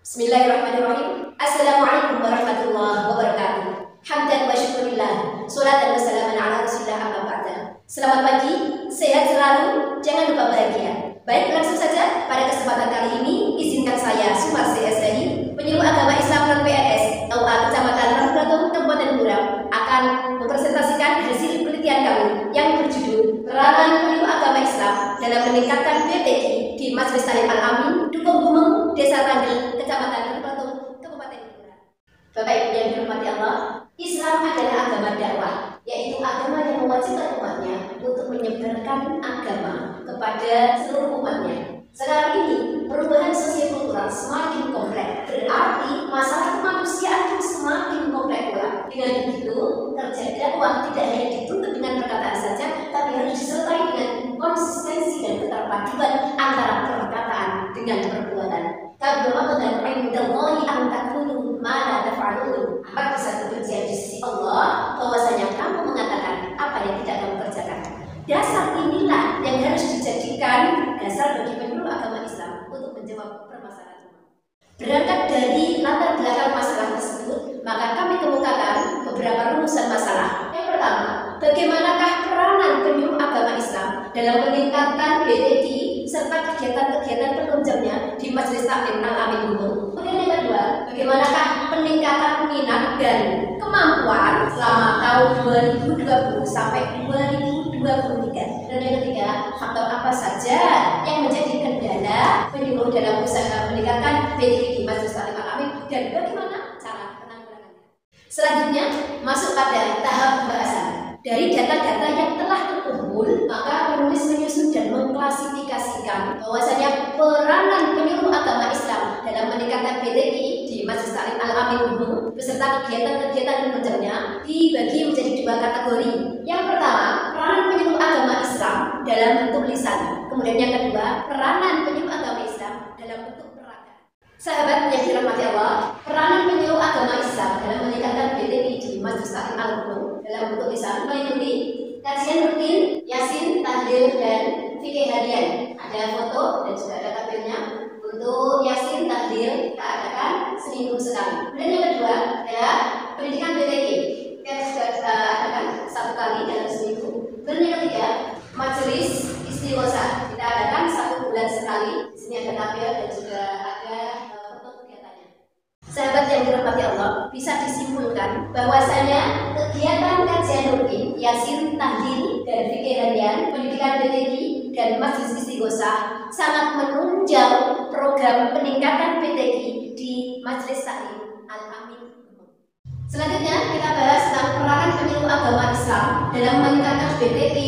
Bismillahirrahmanirrahim. Assalamualaikum warahmatullahi wabarakatuh. Hamdan wa syukurillah. Salatan wa salaman ala rasulillah amma ba'da. Selamat pagi, sehat selalu, jangan lupa bahagia. Baik, langsung saja pada kesempatan kali ini izinkan saya Sumarsi SDI, penyuluh agama Islam non PNS LA Kecamatan Rangkratung Kabupaten Buram, akan mempresentasikan hasil penelitian kami yang berjudul Peranan Penyuluh Agama Islam dalam Meningkatkan PTQ di Majelis Taklim Al-Amin, Dukuh Bumeng, Desa Tanggel, Kecamatan Rangkratung, Kabupaten Buram. Bapak Ibu yang dirahmati Allah, Islam adalah agama dakwah, yaitu agama yang mewajibkan umatnya untuk menyebarkan agama kepada seluruh umatnya. Sekarang ini perubahan sosial-kultural semakin kompleks, berarti masalah kemanusiaan pun semakin kompleks pula. Dengan begitu, kerja dakwah tidak hanya dituntut dengan perkataan saja, tapi harus disertai dengan konsistensi dan keterpaduan antara perkataan dengan perbuatan. Kabur dan indallahi an taqulu ma la taf'alun. Amat bisa kebencian di sisi Allah bahwasanya kamu mengatakan apa yang tidak kamu kerjakan. Dasar inilah yang harus dijadikan dasar bagi penyuluh agama Islam untuk menjawab permasalahan umat. Berangkat dari latar belakang masalah tersebut, maka kami kemukakan beberapa rumusan masalah. Yang pertama, bagaimanakah peranan penyuluh agama Islam dalam meningkatkan PTQ serta kegiatan-kegiatan penunjangnya di Majelis Taklim Al-Amin Bumeng. Kemudian yang kedua, bagaimanakah peningkatan minat dan kemampuan selama tahun 2020 sampai 2023. Dan yang ketiga, faktor apa saja yang menjadi kendala penyuluh dalam usaha meningkatkan PTQ di Majelis Taklim Al-Amin dan bagaimana cara penanggulangannya. Selanjutnya, masuk pada tahap pembahasan. Dari data-data yang telah terkumpul, maka penulis menyusun dan mengklasifikasikan bahwasanya peranan penyuluh agama Islam dalam meningkatkan PTQ di Majelis Taklim Al-Amin Bumeng beserta kegiatan-kegiatan penunjangnya dibagi menjadi dua kategori. Yang pertama, peranan penyuluh agama Islam dalam bentuk lisan. Kemudian yang kedua, peranan penyuluh agama Islam dalam bentuk peragaan. Sahabat yang dirahmati Allah, peranan penyuluh agama Islam dalam meningkatkan PTQ di Majelis Taklim Al-Bumeng dalam bentuk lisan meliputi kajian rutin, yasin, tahlil, dan fikih harian. Ada foto dan juga ada tabelnya. Untuk yasin, tahlil kita adakan seminggu sekali. Dan yang kedua adalah pendidikan PTQ. Kita juga adakan satu kali dalam seminggu. Dan yang ketiga, majelis istighosah kita adakan 1 bulan sekali. Di sini ada tabel dan juga ada foto kegiatannya. Sahabat yang dirahmati Allah, bisa disimpulkan bahwasanya kegiatan kajian rutin, yasin, tahlil, dan fikih harian, pendidikan PTQ, dan majelis istighosah sangat menunjang program peningkatan PTQ di Majelis Taklim Al-Amin. Selanjutnya kita bahas tentang peranan penyuluh agama Islam dalam meningkatkan PTQ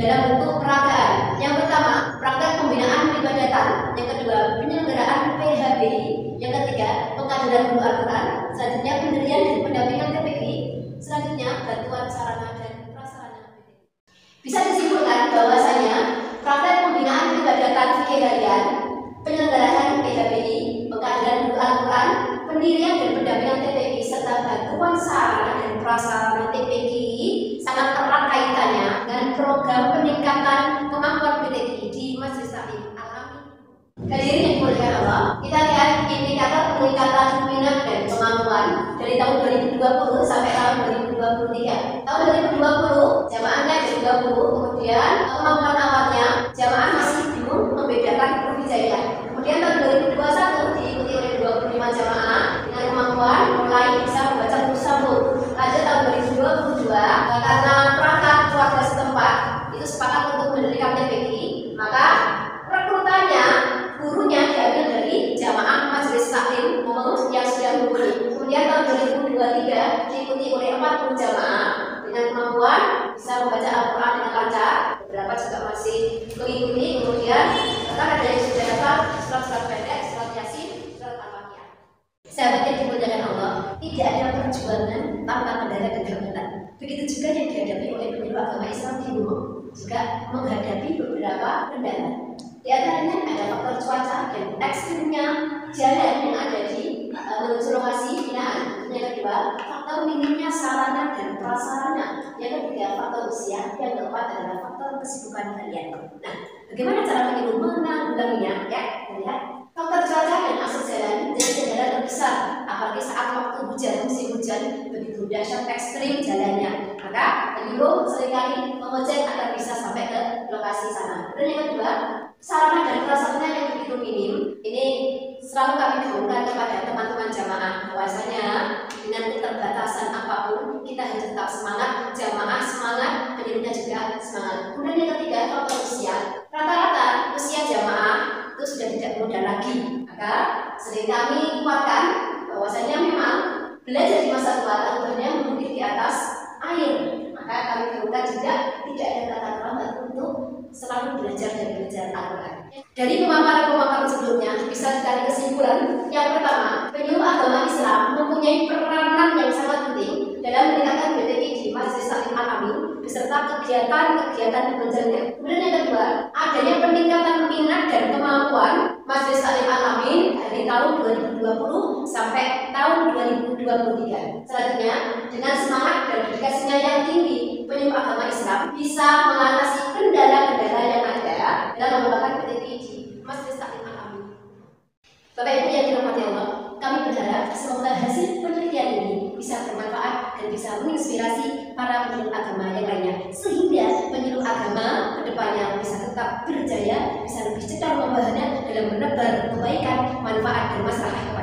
dalam bentuk peragaan. Yang pertama, praktek pembinaan peribadatan. Yang kedua, penyelenggaraan PHBI. Yang ketiga, pengkajian guru Al-Quran. Selanjutnya, pendirian dan pendampingan PPG. Selanjutnya, bantuan sarana dan prasarana PPG. Bisa disimpulkan bahwasanya praktek pembinaan peribadatan fikih harian, penyelenggaraan PHBI, pengkajian guru Al-Quran, pendirian dan pendampingan PPG serta bantuan sarana dan prasarana PPG sangat erat kaitannya dengan program peningkatan kemampuan PTQ di Majelis Taklim Al-Amin. Hadirin yang dimuliakan Allah, kita lihat indikator peningkatan minat dan kemampuan dari tahun 2020 sampai tahun 2023. Tahun 2020 jamaahnya ada 20, kemudian kemampuan awalnya jamaah masih bingung membedakan huruf hijaiyah. Kemudian tahun 2021 diikuti oleh 25 jamaah dengan kemampuan mulai bisa membaca huruf sabur. Lanjut tahun 2022 karena perangkat keluarga setempat itu sepakat untuk mendirikan PPG, maka rekrutannya gurunya diambil dari jamaah Majelis Taklim Bumeng yang sudah mumpuni. Kemudian tahun 2023 diikuti oleh 40 jamaah dengan kemampuan bisa membaca Al-Quran dengan lancar. Beberapa juga masih mengikuti. Kemudian bahkan ada yang sudah dapat surat-surat pendek, surat yasin, surat al-Waqiah. Sahabat yang dimuliakan Allah, tidak ada perjuangan tanpa kendala dan hambatan. Begitu juga yang dihadapi oleh penyuluh agama Islam di Bumeng, juga menghadapi beberapa kendala. Di antaranya ada faktor cuaca dan ekstrimnya jalan yang ada di menuju lokasi binaan. Yang kedua, faktor minimnya sarana dan prasarana. Yang ketiga, faktor usia. Yang keempat adalah faktor kesibukan harian. Nah, bagaimana cara penyuluh menanggulanginya? Ya, lihat faktor cuaca dan akses jalan menjadi begitu dahsyat ekstrim jalannya, maka penyuluh seringkali mengojek agar bisa sampai ke lokasi sana. Dan yang kedua, sarana dan prasarana yang begitu minim ini selalu kami gaungkan kepada teman-teman jamaah bahwasanya dengan keterbatasan apapun kita harus tetap semangat, jamaah semangat, penyuluhnya juga semangat. Kemudian yang ketiga, faktor usia. Rata-rata usia jamaah itu sudah tidak muda lagi, maka sering kami kuatkan bahwasanya memang belajar di masa tua tentunya mungkin di atas air, maka kami gaungkan juga tidak ada kata terlambat untuk selalu belajar dan belajar Al-Quran. Dari pemaparan-pemaparan sebelumnya bisa ditarik kesimpulan yang pertama, penyuluh agama Islam mempunyai peranan yang sangat penting dalam meningkatkan BTI di Majelis Taklim Al-Amin beserta kegiatan-kegiatan pengajarnya. Kemudian yang kedua, adanya peningkatan minat dan kemampuan Majelis Taklim Al-Amin dari tahun 2020 sampai tahun 2023. Selanjutnya, dengan semangat dan dedikasinya yang tinggi, penyuluh agama Islam bisa mengatasi kendala-kendala yang ada dalam mengembangkan PTPI di Majelis Taklim Al-Amin. Bapak Ibu yang dirahmati Allah, kami berharap semoga hasil penelitian ini bisa bermanfaat dan bisa menginspirasi para penyuluh agama yang lainnya, sehingga penyuluh agama kedepannya bisa tetap berjaya, bisa lebih cetar membahana dalam menebar kebaikan, manfaat dan maslahat